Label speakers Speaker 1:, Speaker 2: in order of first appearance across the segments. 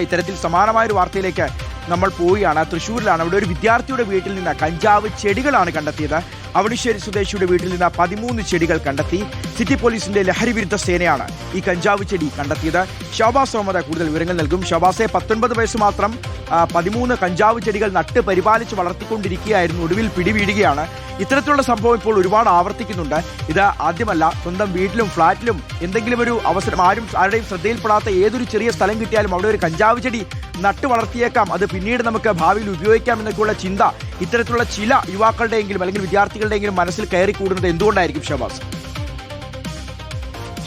Speaker 1: ഇത്തരത്തിൽ സമാനമായ ഒരു വാർത്തയിലേക്ക് നമ്മൾ പോവുകയാണ്. തൃശ്ശൂരിലാണ്. അവിടെ ഒരു വിദ്യാർത്ഥിയുടെ വീട്ടിൽ നിന്ന് കഞ്ചാവ് ചെടികളാണ് കണ്ടെത്തിയത്. അവണിശ്ശേരി സ്വദേശിയുടെ വീട്ടിൽ നിന്ന് 13 ചെടികൾ കണ്ടെത്തി. സിറ്റി പോലീസിന്റെ ലഹരി വിരുദ്ധ സേനയാണ് ഈ കഞ്ചാവ് ചെടി കണ്ടെത്തിയത്. ഷഹബാസ് അഹമ്മദ് കൂടുതൽ വിവരങ്ങൾ നൽകും. ഷഹബാസെ, 19 വയസ്സ് മാത്രം 13 കഞ്ചാവ് ചെടികൾ നട്ട് പരിപാലിച്ച് വളർത്തിക്കൊണ്ടിരിക്കുകയായിരുന്നു. ഒടുവിൽ പിടിവീഴുകയാണ്. ഇത്തരത്തിലുള്ള സംഭവം ഇപ്പോൾ ഒരുപാട് ആവർത്തിക്കുന്നുണ്ട്. ഇത് ആദ്യമല്ല. സ്വന്തം വീട്ടിലും ഫ്ളാറ്റിലും എന്തെങ്കിലും ഒരു അവസരം ആരുടെയും ശ്രദ്ധയിൽപ്പെടാത്ത ഏതൊരു ചെറിയ സ്ഥലം കിട്ടിയാലും അവിടെ ഒരു കഞ്ചാവ് ചെടി നട്ട് വളർത്തിയേക്കാം, അത് പിന്നീട് നമുക്ക് ഭാവിയിൽ ഉപയോഗിക്കാം എന്നൊക്കെയുള്ള ചിന്ത ഇത്തരത്തിലുള്ള ചില യുവാക്കളുടെയെങ്കിലും അല്ലെങ്കിൽ വിദ്യാർത്ഥികളുടെയെങ്കിലും മനസ്സിൽ കയറി കൂടുന്നത് എന്തുകൊണ്ടായിരിക്കും ഷഹബാസ്?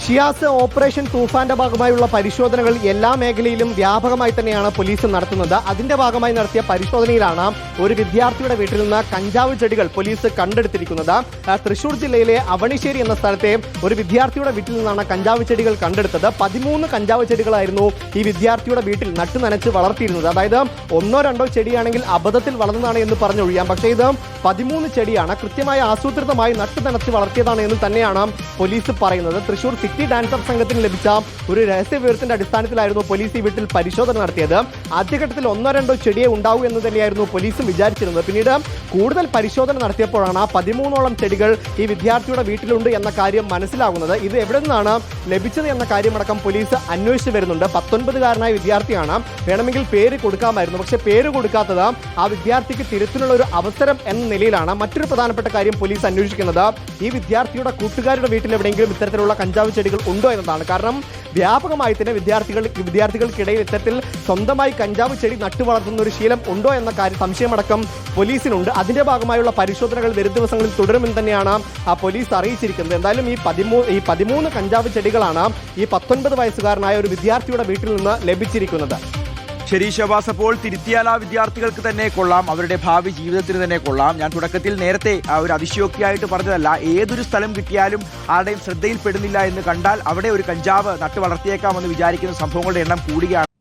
Speaker 2: ഷിയാസ്, ഓപ്പറേഷൻ തൂഫാന്റെ ഭാഗമായുള്ള പരിശോധനകൾ എല്ലാ മേഖലയിലും വ്യാപകമായി തന്നെയാണ് പോലീസ് നടത്തുന്നത്. അതിന്റെ ഭാഗമായി നടത്തിയ പരിശോധനയിലാണ് ഒരു വിദ്യാർത്ഥിയുടെ വീട്ടിൽ നിന്ന് കഞ്ചാവ് ചെടികൾ പോലീസ് കണ്ടെടുത്തിരിക്കുന്നത്. തൃശൂർ ജില്ലയിലെ അവണിശ്ശേരി എന്ന സ്ഥലത്തെ ഒരു വിദ്യാർത്ഥിയുടെ വീട്ടിൽ നിന്നാണ് കഞ്ചാവ് ചെടികൾ കണ്ടെടുത്തത്. 13 കഞ്ചാവ് ചെടികളായിരുന്നു ഈ വിദ്യാർത്ഥിയുടെ വീട്ടിൽ നട്ടു നനച്ച് വളർത്തിയിരുന്നത്. അതായത് 1-2 ചെടിയാണെങ്കിൽ അബദ്ധത്തിൽ വളർന്നതാണ് എന്ന് പറഞ്ഞൊഴിയാം. പക്ഷേ ഇത് 13 ചെടിയാണ്. കൃത്യമായി ആസൂത്രിതമായി നട്ടു നനച്ച് വളർത്തിയതാണ് എന്ന് തന്നെയാണ് പോലീസ് പറയുന്നത്. തൃശൂർ സിറ്റി ഡാൻസർ സംഘത്തിന് ലഭിച്ച ഒരു രഹസ്യ വിവരത്തിന്റെ അടിസ്ഥാനത്തിലായിരുന്നു പോലീസ് ഈ വീട്ടിൽ പരിശോധന നടത്തിയത്. ആദ്യഘട്ടത്തിൽ 1-2 ചെടിയെ ഉണ്ടാവൂ എന്ന് തന്നെയായിരുന്നു പോലീസും വിചാരിച്ചിരുന്നത്. പിന്നീട് കൂടുതൽ പരിശോധന നടത്തിയപ്പോഴാണ് 13ഓളം ചെടികൾ ഈ വിദ്യാർത്ഥിയുടെ വീട്ടിലുണ്ട് എന്ന കാര്യം മനസ്സിലാകുന്നത്. ഇത് എവിടെ നിന്നാണ് ലഭിച്ചത് എന്ന കാര്യമടക്കം പോലീസ് അന്വേഷിച്ചു വരുന്നുണ്ട്. 19-കാരനായ വിദ്യാർത്ഥിയാണ്. വേണമെങ്കിൽ പേര് കൊടുക്കാമായിരുന്നു. പക്ഷേ പേര് കൊടുക്കാത്തത് ആ വിദ്യാർത്ഥിക്ക് തിരുത്തിനുള്ള ഒരു അവസരം എന്ന നിലയിലാണ്. മറ്റൊരു പ്രധാനപ്പെട്ട കാര്യം പോലീസ് അന്വേഷിക്കുന്നത് ഈ വിദ്യാർത്ഥിയുടെ കൂട്ടുകാരുടെ വീട്ടിൽ എവിടെയെങ്കിലും ഇത്തരത്തിലുള്ള കഞ്ചാവ് ചെടികൾ ഉണ്ടോ എന്നതാണ്. കാരണം വ്യാപകമായി തന്നെ വിദ്യാർത്ഥികൾക്കിടയിൽ ഇത്തരത്തിൽ സ്വന്തമായി കഞ്ചാവ് ചെടി നട്ടു വളർത്തുന്ന ഒരു ശീലം ഉണ്ടോ എന്ന കാര്യം സംശയമടക്കം പോലീസിനുണ്ട്. അതിന്റെ ഭാഗമായുള്ള പരിശോധനകൾ വരും ദിവസങ്ങളിൽ തുടരുമെന്ന് തന്നെയാണ് പോലീസ് അറിയിച്ചിരിക്കുന്നത്. എന്തായാലും ഈ 13 കഞ്ചാവ് ചെടികളാണ് ഈ 19 വയസ്സുകാരനായ ഒരു വിദ്യാർത്ഥിയുടെ വീട്ടിൽ നിന്ന് ലഭിച്ചിരിക്കുന്നത്.
Speaker 1: ശരി ഷഹബാസ്, അപ്പോൾ തിരുത്തിയാൽ ആ വിദ്യാർത്ഥികൾക്ക് തന്നെ കൊള്ളാം, അവരുടെ ഭാവി ജീവിതത്തിന് തന്നെ കൊള്ളാം. ഞാൻ തുടക്കത്തിൽ നേരത്തെ ഒരു അതിശയോക്തിയായിട്ട് പറഞ്ഞതല്ല. ഏതൊരു സ്ഥലം കിട്ടിയാലും ആരുടെയും ശ്രദ്ധയിൽപ്പെടുന്നില്ല എന്ന് കണ്ടാൽ അവിടെ ഒരു കഞ്ചാവ് നട്ട് വളർത്തിയേക്കാമെന്ന് വിചാരിക്കുന്ന സംഭവങ്ങളുടെ എണ്ണം കൂടുകയാണ്.